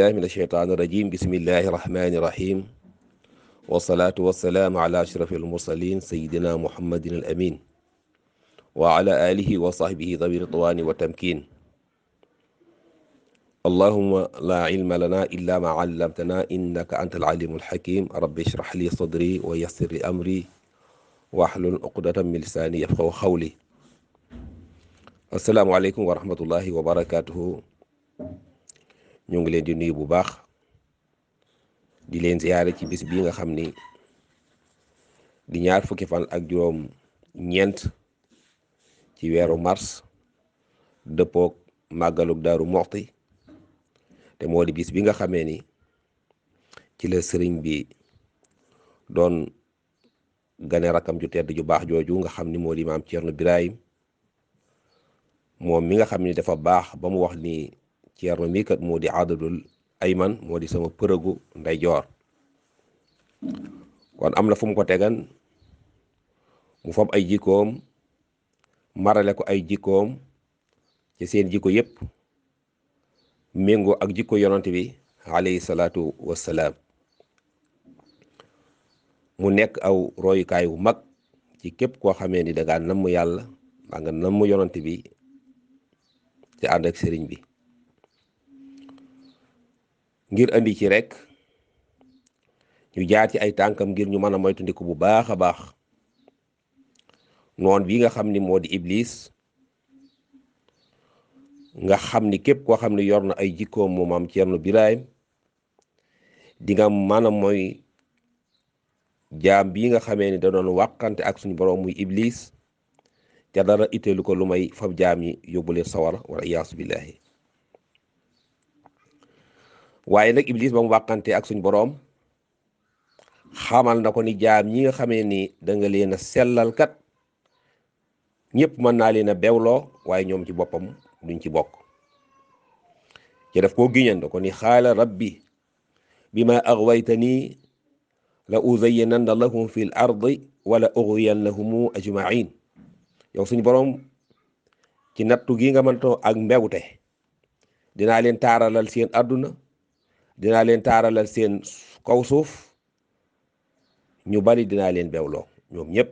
billahi min asheytaani irajim bismillahi irrahmani irrahim wasalaatu wasalaamu ala ashrafi almursalin sayidina muhammadin al amin wa ala alihi wa sahbihi dawi ridwani wa tamkin allahuma la ilma lana illa ma allamtana innaka anta alalimu alhakim rabbi ishrah li sadri wa yassir li amri wahlul uqdatan min lisaani yafqahu qawli. assalaamu aleykum wa rahmatullahi wa barakatuhu. ñu ngi leen di nuyu bu baax di leen ziyaare ci bis bii nga xam ni di ñaar fukki fan ak juróom ñeent ci weeru mars dëppook màggalug Daaru Muxti te moo di bis bi nga xamee ni ci la sëriñ bi doon gane rakam ju tedd ju baax jooju nga xam ni moo di maam Ceerno Birahim moom mi nga xam ni dafa baax ba mu wax ni Ceerno mii kat moo di adadul ayman moo di sama përëgu ndeyjoor. kon am na fu mu ko tegan mu fam ay jikkoom marale ko ay jikkoom ci seen jikko yépp méngoo ak jikko yonent bi alayhi salaatu wassalaam mu nekk aw royukaay wu mag ci képp koo xamee ni dangaa namm yàlla maa nga namm yonent bi te ànd ak sëriñ bi. ngir andi ci rek ñu jaar ci ay tànkam ngir ñu mën a moytandiku bu baax a baax noon bii nga xam ni moo di iblis nga xam ni képp koo xam ne yor na ay jikkoom moom maam Ceerno Birahim di nga mën a mooy jaam bii nga xamee ni da doon wàqante ak suñu borom muy iblis te dara itteelu ko lu may fab jaam yi yóbbu leen sawara wala iyaasu billahi. waaye nag iblis ba mu wàqante ak suñ boroom xamal na ko ni jaam ñi nga xamee ni da nga leen a sellal kat ñëpp mën naa leen a bewloo waaye ñoom ci boppam duñ ci bokk. ci def koo giñan da ko ni xaala rabbi bima aghwaytani la uzayyinanna lahum fil ardi wala ughwiyannahum ajma'in. yow suñ boroom ci nattu gi nga mëntoo ak mbewte dinaa leen taaralal seen àdduna dinaa leen taaralal seen kaw suuf ñu bari dinaa leen bewloo ñoom ñëpp.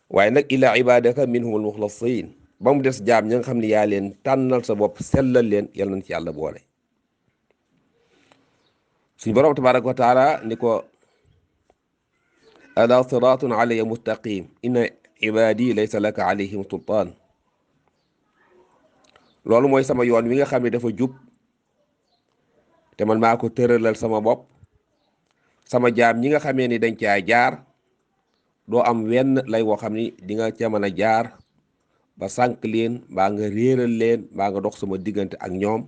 waaye nag illa ibadaka minhum almuxlasin ba mu des jaam ña nga xam ne yaa leen tànnal sa bopp sellal leen yal nañ ci yàlla boole. suñu borom tabaraka wa taala ni ko ala siratun alayya mustaqim inna ibadi laysa laka alayhim sultaan. loolu mooy sama yoon wi nga xam ne dafa jub te man maa ko tëralal sama bopp. sama jaam ñi nga xamee ni dañ caa jaar doo am wenn lay woo xam ni di nga ca mën a jaar ba sànq leen mbaa nga réeral leen mbaa nga dox sama diggante ak ñoom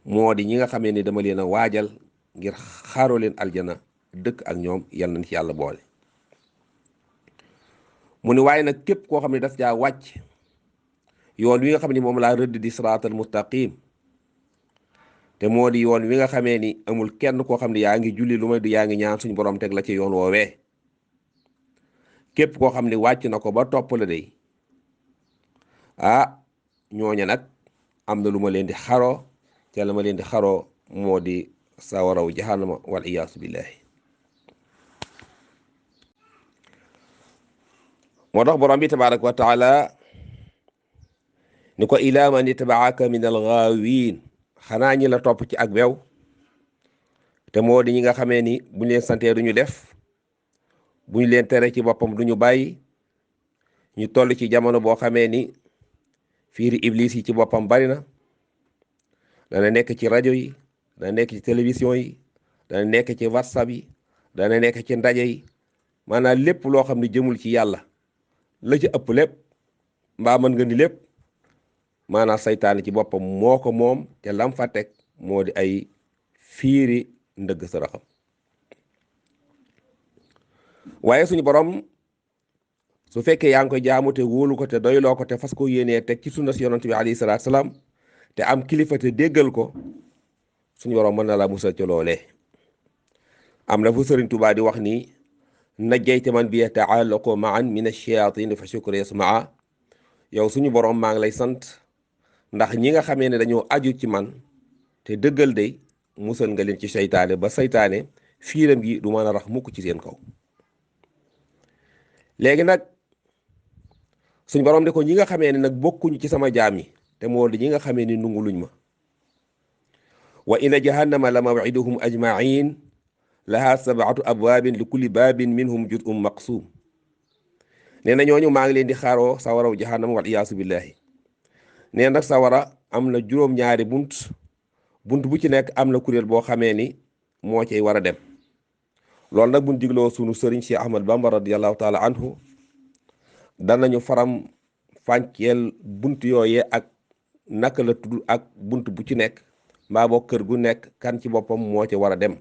moo di ñi nga xamee ni dama leen a waajal ngir xaaroo leen aljana dëkk ak ñoom yal nañ ci yàlla boole. mu ni waaye nag képp koo xam ne daf caa wàcc yoon wi nga xam ni moom laa rëdd di siraatal mustaqim te moo di yoon wi nga xamee ni amul kenn koo xam ne yaa ngi julli lu may du yaa ngi ñaan suñu borom teg la ci yoon woowee. képp koo xam ne wàcc na ko ba topp la day ñooña nag am na lu ma leen di xaroo te la ma leen di xaroo moo di sawaraw jahannama wal iyaasu billahi. moo tax borom bi tabaraka wa taala ni ko ilaa man ittabaaka min al-ghaawin xanaa ñi la topp ci ak bew te moo di ñi nga xamee ni buñ leen santee duñu def buñ leen tere ci boppam duñu bàyyi. ñu toll ci jamono boo xamee ni fiiri iblis yi ci boppam bari na. dana nekk ci rajo yi dana nekk ci télévision yi dana nekk ci whatsapp yi dana nekk ci ndaje yi maanaam lépp loo xam ne jëmul ci yàlla la ci ëpp lépp mbaa mën nga ni lépp maanaam saytaane ci boppam moo ko moom te lam fa teg moo di ay fiiri ndëgg saraxam. waaye suñu borom su fekkee yaa ngi koy jaamu te wóolu ko te doyloo ko te fas ko yéenee teg ci sunna si yonent bi alayhi salaatu salaam te am kilifa te déggal ko suñu borom mën na la musal ci loolee. am na fu Sëriñ Tuubaa di wax ni najjayta man bi ta'allaqu ma'an min ash-shayatin fa shukri yasma'a. yow suñu borom maa ngi lay sant ndax ñi nga xamee ne dañoo aju ci man te dëggal day musal nga leen ci seytaane ba seytaane fiiram gi du mën a rax mukk ci seen kaw. léegi nag suñ borom de ko ñi nga xamee ne nag bokkuñu ci sama jaam yi te moo di ñi nga xamee ni nungu luñ ma wa inna jahannama la maw'iduhum ajma'in laha sab'atu abwaabin li kulli baabin minhum juz'un maqsuum. nee na ñooñu maa ngi leen di xaaroo sawaraw jahannama wal iyaasu billahi. nee nag sawara am na juróom-ñaari bunt bu ci nekk am na kuréel boo xamee ni moo cay war a dem. loolu nag buñ digloo sunu sëriñ Cheikh Ahmad Bamba radiyallahu taala anhu danañu faram fànceel bunt yooyee ak naka la tudd ak bunt bu ci nekk mbaa boo kër gu nekk kan ci boppam moo ci war a dem,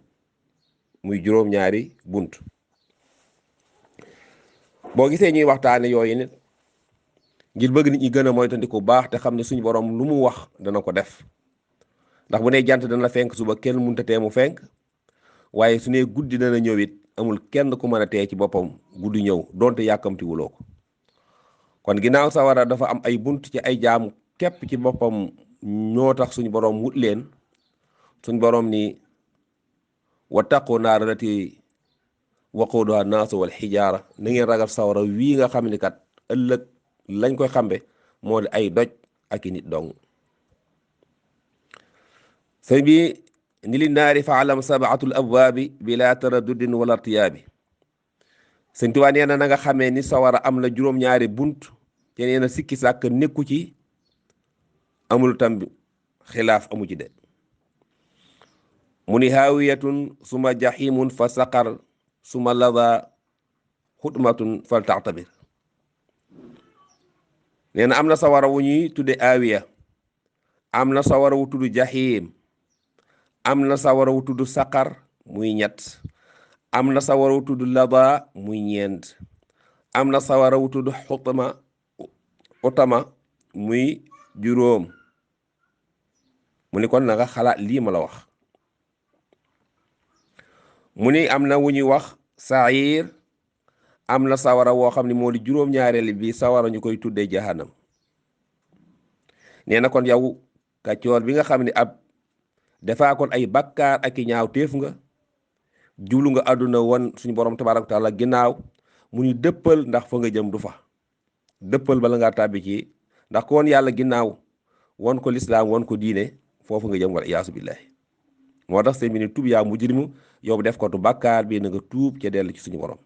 muy juróom-ñaari bunt. boo gisee ñuy waxtaane yooyu nit ngir bëgg nit ñi gën a moytandiku baax te xam ne suñu borom lu mu wax dana ko def. ndax bu ne jant dana fenk suba kenn mënut a tee mu fenk, waaye su ne guddi dana ñëw it amul kenn ku mën a tee ci boppam guddi ñëw donte yàkkamtiwuloo ko. kon ginnaaw sawara dafa am ay bunt ci ay jaamu képp ci boppam ñoo tax suñu borom wut leen. suñu borom ni wattaqu naara lati waquuduha naasu wal xijaara, na ngeen ragal sawara wii nga xam ni kat ëllëg lañ koy xambe moo di ay doj ak i nit dong. sëñ bi ni li naari faalam sabaatul abwaabi bila taraddudin wala irtiyaabi. sëñ Tuubaa nee na nga xamee ni sawara am na juróom-ñaari bunt te nee na sikki sàkk nekku ci, amul tam xilaaf amu ci de. mu ni haawiyatun suma jaximun fa saqar suma lada xutmatun fal taxtabir. nee na am na sawara wu ñuy tudde aawiya, am na sawara wu tudd jaxiim, am na sawara wu tudd saqar muy ñett, am na sawara wu tudd lada muy ñeent, am na sawara wu tudd xutama muy juróom. mu ni kon na nga xalaat lii ma la wax. mu ni am na wu ñuy wax sair, am na sawara woo xam ne moo di juróom-ñaareeli bi sawara ñu koy tuddee jahannam. nee na kon yow kàccoor bi nga xam ne ab defaa kon ay bakkaar ak i ñaaw téef nga, jublu nga àdduna won suñu borom tabaaraka wa taala ginnaaw, mu ni dëppal ndax fa nga jëm du fa. dëppal bala ngaa tàbbi ci, ndax ko woon yàlla ginnaaw won ko lislaam won ko diine, foofu nga jëm wal iyaasu billahi. moo tax seen bi ni tub yaa mujrimu, yow def ko tu bàkkaar bi na nga tuub ca dellu ci suñu borom.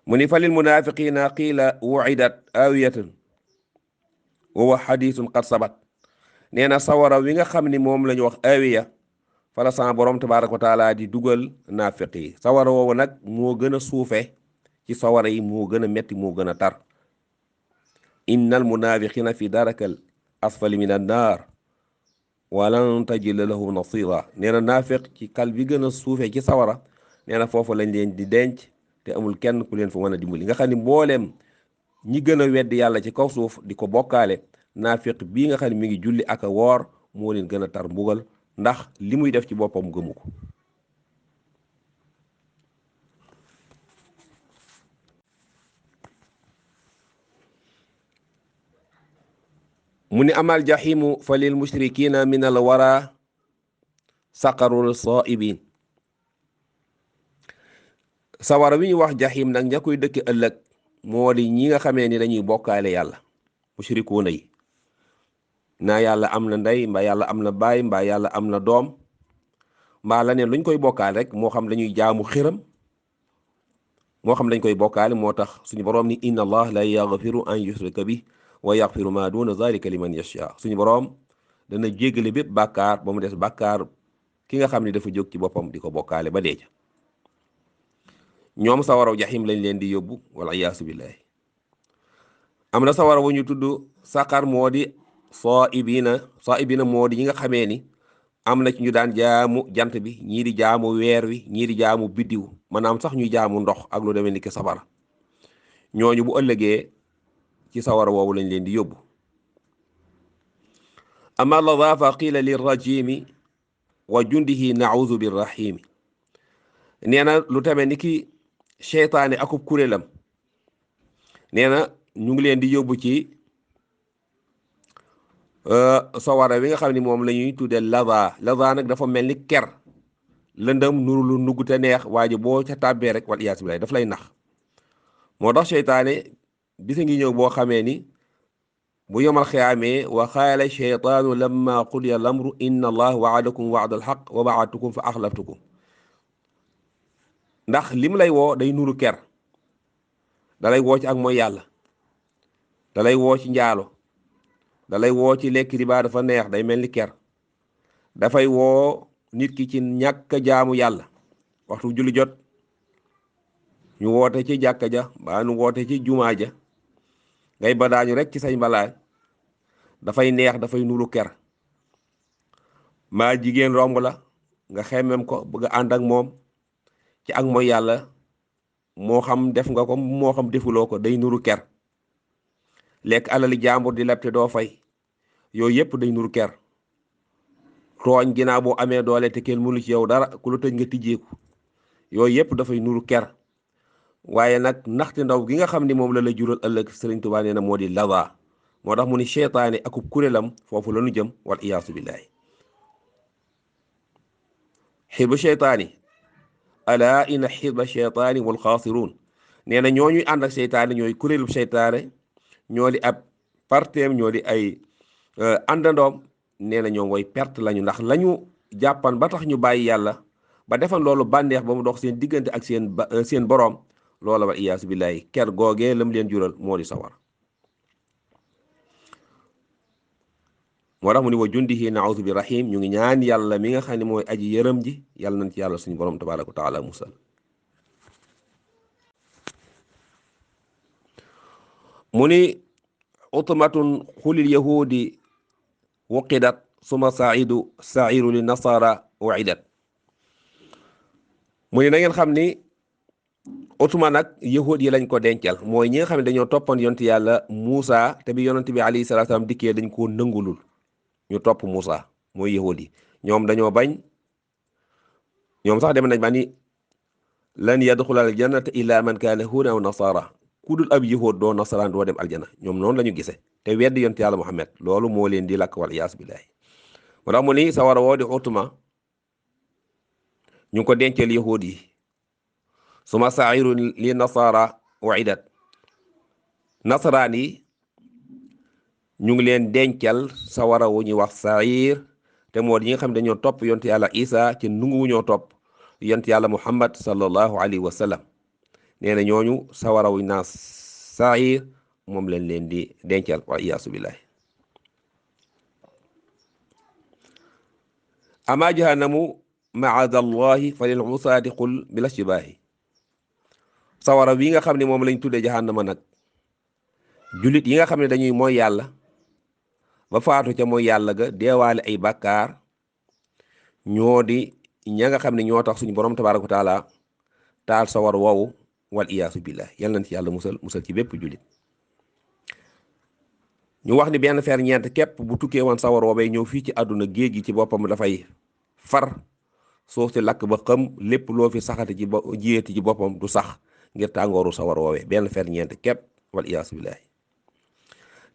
mu ni falil munafiqina qiila wu'idat awiyatan wa huwa hadithun qad sabat. nee na sawara wi nga xam ni moom la ñu wax awiya fala sama borom tabaaraka wa taala di dugal naafiq yi. sawara woowu nag moo gën a suufe ci sawara yi, moo gën a metti, moo gën a tar. innal munafiqina fi darakal asfali min an naar walan tajida lahu nasira. nee na naafiq ci kal bi gën a suufe ci sawara, nee na foofu lañ leen di denc te amul kenn ku leen fa mën a dimbali. nga xam ni mbooleem ñi gën a weddi yàlla ci kaw suuf di ko bokkaale, naafiq bii nga xam ne mi ngi julli ak a woor moo leen gën a tar mbugal, ndax li muy def ci boppam gëmu ko. mu ni amal jaximu fa lil mushrikina min al wara saqarul saibin. sawara wi ñu wax jaxim nag ña koy dëkk ëllëg moo di ñi nga xamee ni dañuy bokkaale yàlla, mushrikuuna yi. naa yàlla am na ndey, mbaa yàlla am na baay, mbaa yàlla am na doom, mbaa la neen luñ koy bokkaale rek, moo xam dañuy jaamu xiram, moo xam dañ koy bokkaale. moo tax suñu boroom ni inna allah la yaghfiru an yushraka bi wa yaghfiru ma duna zalika liman yasha. suñu boroom dana jéggale bépp bàkkaar ba mu des bàkkaar ki nga xam ne dafa jóg ci boppam di ko bokkaale ba deeja. ñoom sawaraw jaxim lañ leen di yóbbu wal iyaasu billahi. am na sawara wu ñu tudd saqar, moo di saibina moo di ñi nga xamee ni am na ci ñu daan jaamu jant bi, ñii di jaamu weer wi, ñii di jaamu biddiw, maanaam sax ñuy jaamu ndox ak lu demee ni ki safara. ñooñu bu ëllëgee ci sawara woowu lañ leen di yóbbu. ama lada fa qiila lirrajimi wa jundihi naudu birrahimi. nee na lu tamee ni ki seytaane akub kuréelam, nee na ñu ngi leen di yóbbu ci sawara wi nga xam ne moom la ñuy tuddee lava nag dafa mel ni ker lëndëm nuru lu nugg te neex waa ji boo ca tàbbee rek wal iyaas billaah daf lay nax. moo tax seytaane bisa ngi ñëw boo xamee ni bu yomal xiyaamee wa qaala sheytaanu lamma qudiya lamru inna allah waadakum waada alxaq wa waadtukum fa axlaftukum. ndax lim lay woo day nuru ker dalay woo ci ak mooy yàlla, dalay woo ci njaalo, dalay woo ci lekk riba dafa neex day mel ni ker, dafay woo nit ki ci ñàkk jaamu yàlla. waxtu julli jot ñu woote ci jàkka ja ba ñu woote ci jumaa ja ngay badaañu rek ci say mbalaay dafay neex, dafay nuru ker. maa jigéen romb la nga xemmem ko bëgg a ànd ak moom ci ak mooy yàlla, moo xam def nga ko moo xam defuloo ko, day nuru ker. lekk alali jàmbur di leb te doo fay, yooyu yëpp day nuru ker. tooñ ginnaaw boo amee doole te kenn mënu ci yow dara, ku la tëj nga tijjeeku, yooyu yëpp dafay nuru ker. waaye nag naxte ndaw gi nga xam ni moom la la jural ëllëg Sëriñ Tuubaa nee na moo di lava. moo tax mu ni seytaane akub kuréelam foofu la ñu jëm wal iyaasu billaahi. xisbu seytaani ala inna xisba seytaani wal xaasiruun. nee na ñooñuy ànd ak seytaane ñooy kuréelu seytaane, ñoo di ab parteem, ñoo di ay àndandoom. nee na ñoo ngoy perte lañu, ndax lañu jàppan ba tax ñu bàyyi yàlla ba defan loolu bànneex ba mu dox seen diggante ak seen boroom, loola wal iyaasu billaahi ker googee lam leen jural moo di sawar. moo tax mu ni wa jundihi naawuzu bi rahim, ñu ngi ñaan yàlla mi nga xam ne mooy aji yërëm ji, yàlla nañ ci yàlla suñu borom tabaaraka wa taala musal. mu ni utmatun xulil yahudi wuqidat suma sairu li nasara waidat. mu ni na ngeen xam ni utma nag yahud yi lañ ko dencal, mooy ñi nga xam ne dañoo toppan yonent yàlla Muusa, te bi yonent bi alayhi salaatu salaam dikkee dañ koo nëngulul ñu topp Muusa, mooy yahud yi. ñoom dañoo bañ, ñoom sax dem nañ ba ni lan yadxulal jannata illa man kaana huudan aw nasara, ku dul ab yahud doo nasaraan doo dem aljana. ñoom noonu la ñu gisee te weddi yonent yàlla Muhammad, loolu moo leen di lakk wal iyaas billaahi. moo tax mu ni sawara woo di utma ñu ngi ko dencal yahud yi. suma sairu li nasara waidat, nasaraan yi ñu ngi leen dencal sawara wu ñuy wax sair, te moo di ñi nga xam ne dañoo topp yonent yàlla Isa ci nungu wu ñoo topp yonent yàlla Muhammad sallallahu alayhi wa sallam. nee na ñooñu sawara wu naa sair moom lañ leen di dencal wa iyaasu billahi. ama jahannamu maadallahi fa lil usaati qul bila shibaahi. sawara wi nga xam ne moom lañ tuddee jahannama nag, jullit yi nga xam ne dañuy mooy yàlla ba faatu ca mooy yàlla ga deewaale ay bàkkaar, ñoo di ña nga xam ne ñoo tax suñu borom tabaaraka wa taala taal sawar woowu wal iyaasu billah. yal nañ ci yàlla musal ci bépp jullit. ñu wax ni benn ferñeent képp bu tukkee woon sawar woobee ñëw fii ci àdduna, géej gi ci boppam dafay far suuf si lakk ba xam, lépp loo fi saxati ci jiyeeti ci boppam du sax ngir tàngooru sawar woowee, benn ferñeent képp wal iyaasu billahi.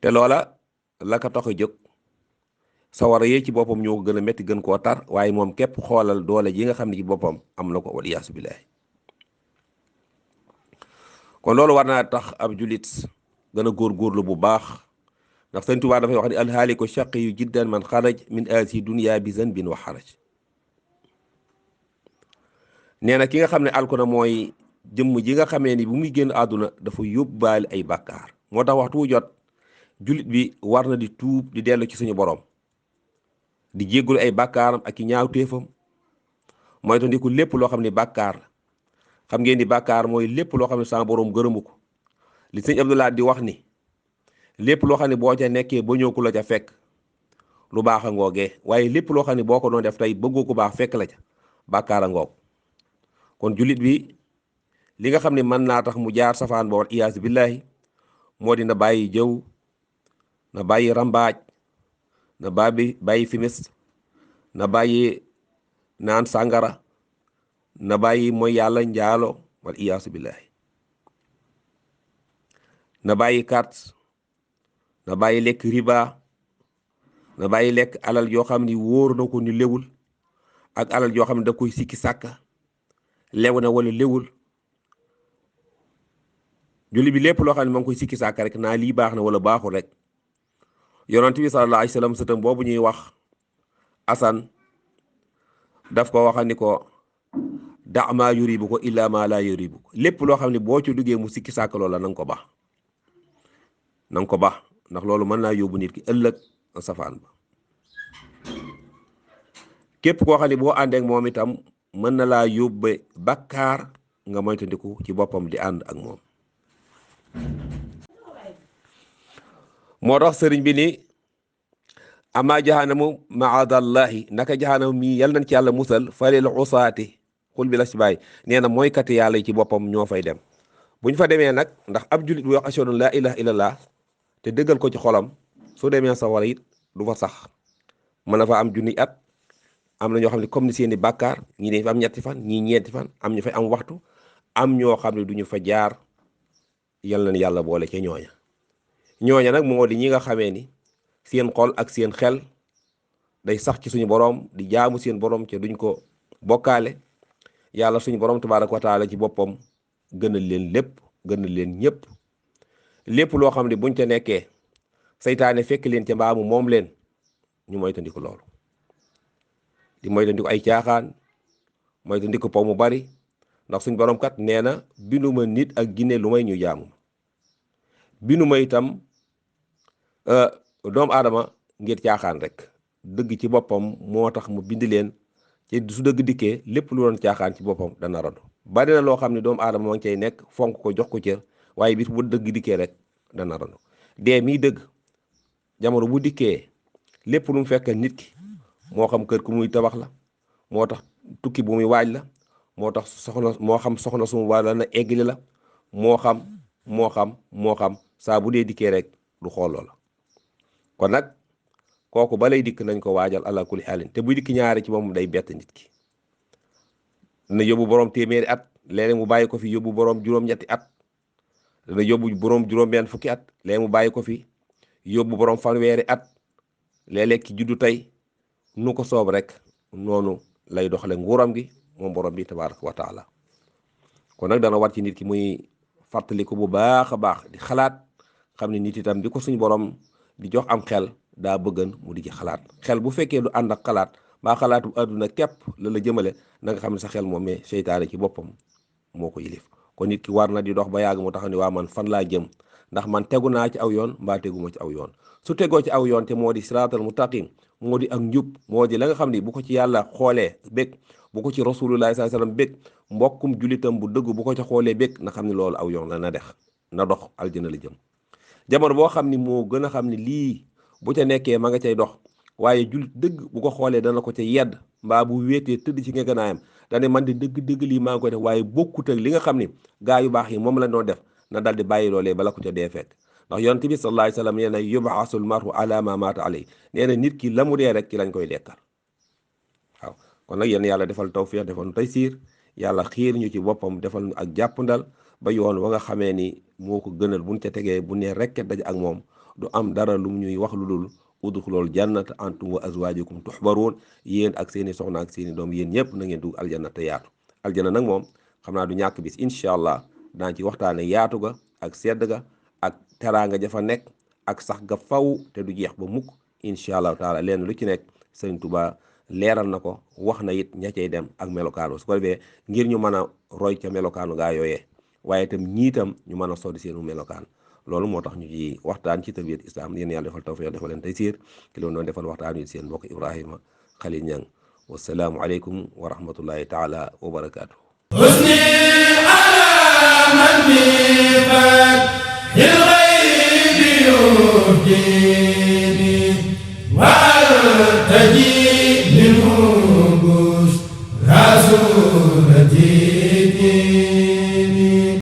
te loola la ko tax a jóg sawara yee ci boppam ñoo ko gën a métti, gën koo tar, waaye moom képp xoolal doole ji nga xam ne ci boppam am na ko wal iyaasu billahi. kon loolu war naa tax ab jullit gën a góorgóorlu bu baax, ndax Sëñ Tuubaa dafay wax ni alhaaliku shaqiyu jiddan man xaraj min aasi dunya bi zanbin wa xaraj. nee na ki nga xam ne alku na mooy jëmm ji nga xamee ni bu muy génn àdduna dafa yóbbaale ay bàkkaar. moo tax waxtu wu jot jullit bi war na di tuub di dellu ci suñu borom, di jéggulu ay bàkkaaram ak i ñaawteefam, mooy to ndiku lépp loo xam ne bàkkaar la. xam ngeen ni bàkkaar mooy lépp loo xam ne sama borom gërëmu ko. li sëñ Abdoulaye di wax ni lépp loo xam ne boo ca nekkee ba ñëw ku la ca fekk lu baax a ngoogee, waaye lépp loo xam ne boo ko doon def tey bëggoo ku baax fekk la ca bàkkaar a ngoog. kon jullit bi li nga xam ne mën naa tax mu jaar safaan ba wal iyaasu billahi moo di na bàyyi jëw, na bàyyi rambaaj, na bàyyi fimis, na bàyyi naan sàngara, na bàyyi mooy yàlla njaalo wal iyaasu billahi, na bàyyi carte, na bàyyi lekk riba, na bàyyi lekk alal yoo xam ni wóor na ko ni léwul ak alal yoo xam ne da koy sikki sàkka lew na wala léwul. julli bi lépp loo xam ne ma ngi koy sikki sàkka rek naa lii baax na wala baaxul rek. yonent bi sallallahu alayhi wa sallam sëtam boobu ñuy wax Asan daf ko waxa ni ko da maa yuribu ko illa ma la yuribu ko lépp loo xam ne boo ci duggee mu sikki sàkk loola na nga ko baax na nga ko baax ndax loolu mën naa yóbbu nit ki ëllëg safaan ba. képp koo xam ne boo àndeek moom itam mën na laa yóbbe bakkaar nga moytandiku ci boppam di ànd ak moom. moo tax sëriñ bi ni ama jahanamu maadallahi naka jahanam mii yal nañ ci yàlla musal falil usaati xul bi la si bàyyi nee na mooy kat yàlla yi ci boppam ñoo fay dem. buñ fa demee nag ndax ab jullit bu wax ashhadu an laa ilaha illallah te dëggal ko ci xolam su demee sawara it du fa sax mën na fa am junni at. am na ñoo xam ne comme ni seeni bàkkaar ñii dañ fa am ñetti fan ñii ñeenti fan am ñu fay am waxtu am ñoo xam ne duñu fa jaar yal nañ yàlla boole ca ñooña nag moo di ñi nga xamee ni seen xol ak seen xel day sax ci suñu borom di jaamu seen borom ca duñ ko bokkaale yàlla suñu borom tabaaraka wa taala ci boppam gënal leen lépp gënal leen ñëpp lépp loo xam ne buñ ca nekkee saytaane fekk leen ca mbaamu moom leen ñu moytandiku loolu di moytandiku ay caaxaan moytandiku po mu bari ndax suñu borom kat nee na binduma nit ak ginne lu may ñu jaamu binduma itam doomu aadama ngir caaxaan rek dëgg ci boppam moo tax mu bind leen ci su dëgg dikkee lépp lu doon caaxaan ci boppam dana radu bari na loo xam ne doomu aadama moo ngi cay nekk fonk ko jox ko cër waaye bis bu dëgg dikkee rek dana radu dee mii dëgg jamono bu dikkee lépp lu mu fekk nit ki moo xam kër ku muy tabax la moo tax tukki bu muy waaj la moo tax soxna su mu war na eggali la moo xam saa bu dee dikkee rek du xool loola kon nag kooku ba lay dikk nañ ko waajal ala kulli xaalin te buy dikk ñaari ci moom day bett nit ki dana yóbbu borom téeméeri at léeg-léeg mu bàyyi ko fi yóbbu borom juróom-ñetti at dana yóbbu borom juróom-benn fukki at léeg mu bàyyi ko fi yóbbu borom fanweeri at léeg-léeg ki juddu tey nu ko soob rek noonu lay doxale nguuram gi moom borom bi tabaraka wa taala kon nag dana war ci nit ki muy fàttaliku bu baax a baax di xalaat xam ne nit itam di ko suñ borom di jox am xel daa bëggan mu di ci xalaat xel bu fekkee du ànd ak xalaat mbaa xalaatu àdduna képp la la jëmale na nga xam ne sa xel moom mais seytaane ci boppam moo ko yilif kon nit ki war na di dox ba yàgg mu tax ni waa man fan laa jëm ndax man tegu naa ci aw yoon mbaa teguma ci aw yoon su tegoo ci aw yoon te moo di siraatal mustaqim moo di ak njub moo di la nga xam ni bu ko ci yàlla xoolee bég bu ko ci rasulullahi sallallahu alayhi wasallam bég mbokkum julitam bu dëgg bu ko ci xoolee bég na xam ne loolu aw yoon la na dox aljana la jëm jamono boo xam ni moo gën a xam ni lii bu ca nekkee ma nga cay dox waaye julit dëgg bu ko xoolee dana ko ca yedd mbaa bu wéetee tëdd ci ngeganaayam dane man di dëgg lii maa ngi koy def waaye bokkut ak li nga xam ni gaa yu baax yi moom la doon def na dal di bàyyi loolee bala ko ca dee fekk ndax yonent bi sallallahu alayhi wasallam nee na yub'asul mar'u ala ma mata alayhi nee na nit ki la mu dee rek ci lañ koy dekkal waaw kon nag yéen yàlla defal tawfiq defal nu taysiir yàlla xiir ñu ci boppam defal nu ak jàppandal ba yoon wa nga xamee ni moo ko gënal buñ ca tegee bu ne rekk daje ak moom du am dara lu mu ñuy wax lu dul udxulul jannata antum wa azwajukum tuhbaruun yéen ak seeni soxna ak seeni doom yéen ñëpp na ngeen dugg aljanna te yaatu aljanna nag moom xam naa du ñàkk bis incha allah daan ci waxtaane yaatu ga ak sedd ga ak teraanga jafa nekk ak sax ga faw te du jeex ba mukk incha allahu taala leen lu ci nekk Sëriñ Tuubaa leeral na ko wax na it ña cay dem ak melokaanu su ko defee ngir ñu mën a roy ca melokaanu gaa yooyee waaye itam ñiitam ñu mën a soddi seenu melokaan loolu moo tax ñu ci waxtaan ci tarbiyat islam yéen yàlla defal tawfiq defal leen taysiir ki loolu doon defal waxtaan wi seen mbokk Ibrahima Khalil Niang wasalaamu aleykum wa rahmatullahi taala wa barakaatu.